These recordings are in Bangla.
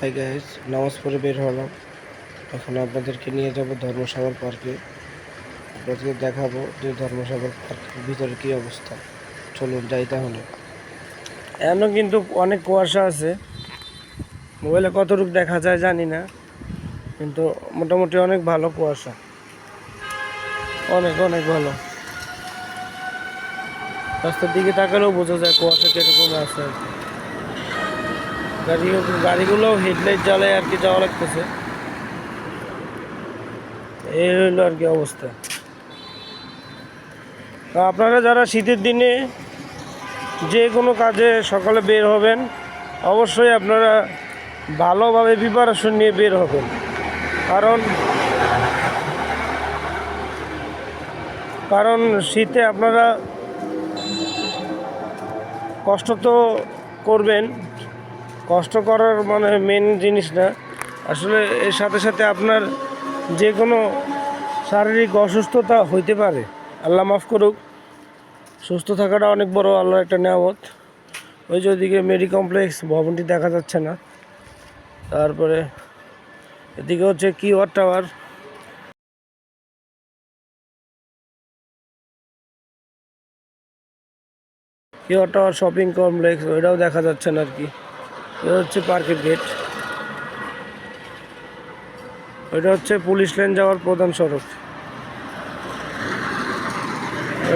হাই গাইস, নামাজ পড়ে বের হলাম। এখন আপনাদেরকে নিয়ে যাব ধর্মসাগর পার্কে। আপনাদেরকে দেখাবো যে ধর্মসাগর পার্কের ভিতরে কী অবস্থা। চলুন যাই তাহলে। এখনও কিন্তু অনেক কুয়াশা আছে, মোবাইলে কতটুকু দেখা যায় জানি না, কিন্তু মোটামুটি অনেক ভালো কুয়াশা, অনেক অনেক ভালো। রাস্তার দিকে তাকালেও বোঝা যায় কুয়াশা কীরকম আছে। গাড়িগুলো হেডলাইট জ্বালায় আর কি যাওয়া লাগতেছে। এই হইল আর কি অবস্থা। আপনারা যারা শীতের দিনে যে কোনো কাজে সকালে বের হবেন, অবশ্যই আপনারা ভালোভাবে প্রিপারেশন নিয়ে বের হবেন। কারণ শীতে আপনারা কষ্ট তো করবেন, কষ্ট করার মানে মেন জিনিস না, আসলে এর সাথে সাথে আপনার যে কোনো শারীরিক অসুস্থতা হইতে পারে। আল্লাহ মাফ করুক। সুস্থ থাকাটা অনেক বড় আল্লাহর একটা নিয়ামত। ওই যে ওইদিকে মেডি কমপ্লেক্স ভবনটি দেখা যাচ্ছে না, তারপরে এদিকে হচ্ছে কিওয়ার টাওয়ার। কিওয়ার টাওয়ার শপিং কমপ্লেক্স ওইটাও দেখা যাচ্ছে না আর কি। এটা হচ্ছে পার্কের গেট, ওইটা হচ্ছে পুলিশ লাইন যাওয়ার প্রধান সড়ক।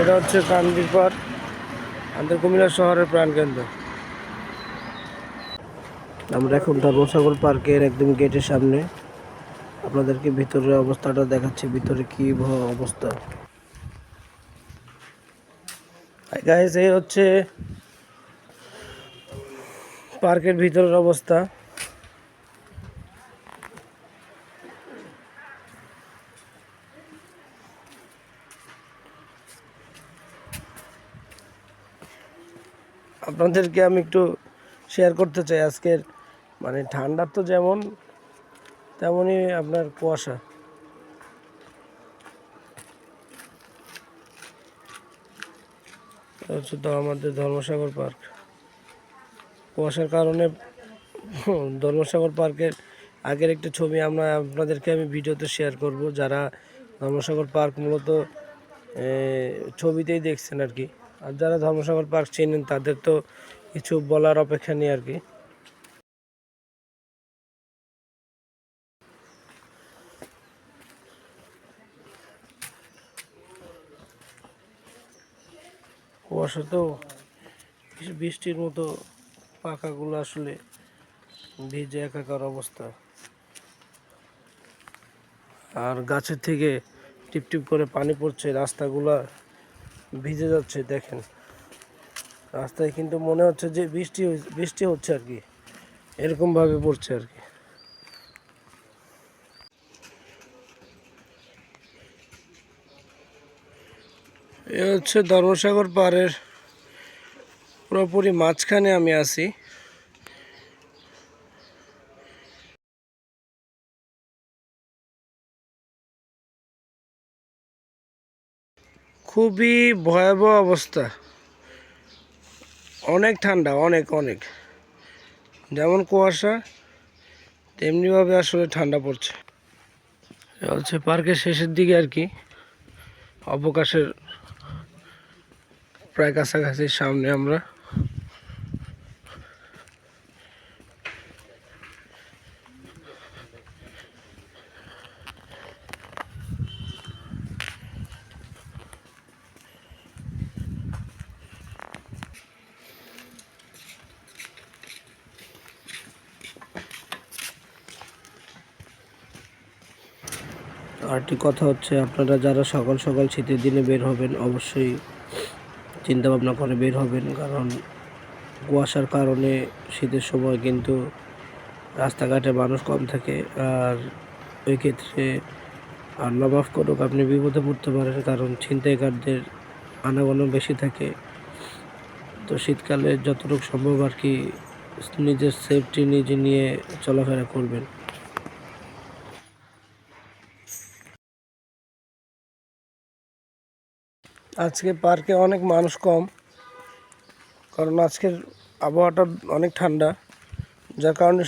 এটা হচ্ছে কান্দির পার, আমাদের কুমিল্লা শহরের প্রাণকেন্দ্র। আমরা এখন ধর্মসাগর পার্কের একদম গেটের সামনে। আপনাদেরকে ভিতরের অবস্থাটা দেখাচ্ছি, ভিতরে কি অবস্থা। গাইস, এই হচ্ছে পার্কের ভিতরের অবস্থা। আপনাদেরকে আমি একটু শেয়ার করতে চাই আজকের, মানে ঠান্ডার তো যেমন তেমনই আপনার কুয়াশা। হচ্ছে তো আমাদের ধর্মসাগর পার্ক। কুয়াশার কারণে ধর্মসাগর পার্কের আগের একটা ছবি আপনাদেরকে আমি ভিডিওতে শেয়ার করব। যারা ধর্মসাগর পার্ক মূলত ছবিতেই দেখছেন আর কি, আর যারা ধর্মসাগর পার্ক চেনেন তাদের তো কিছু বলার অপেক্ষা নেই আর কি। কুয়াশা তো বৃষ্টির মতো, পাখাগুলো আসলে ভিজে একাকার অবস্থা, আর গাছের থেকে টিপটিপ করে পানি পড়ছে, রাস্তাগুলা ভিজে যাচ্ছে। দেখেন রাস্তায় কিন্তু মনে হচ্ছে যে বৃষ্টি হচ্ছে আর কি, এরকমভাবে পড়ছে আর কি। এ হচ্ছে ধর্মসাগর পাড়ের পুরোপুরি মাঝখানে আমি আছি। খুবই ভয়াবহ অবস্থা, অনেক ঠান্ডা, অনেক অনেক। যেমন কুয়াশা তেমনিভাবে আসলে ঠান্ডা পড়ছে। এটা হচ্ছে পার্কের শেষের দিকে আর কি, অবকাশের প্রায় কাছাকাছি সামনে আমরা। আরেকটি কথা হচ্ছে, আপনারা যারা সকাল সকাল শীতের দিনে বের হবেন অবশ্যই চিন্তা ভাবনা করে বের হবেন, কারণ কুয়াশার কারণে শীতের সময় কিন্তু রাস্তাঘাটে মানুষ কম থাকে। আর ওই ক্ষেত্রে আল্লাহ মাফ করুক, আপনি বিপদে পড়তে পারেন, কারণ ছিনতাইকারদের আনাগোনা বেশি থাকে। তো শীতকালে যতটুকু সম্ভব আর কি নিজের সেফটি নিজে নিয়ে চলাফেরা করবেন। আজকে পার্কে অনেক মানুষ কম, কারণ আজকের আবহাওয়াটা অনেক ঠান্ডা, যার কারণে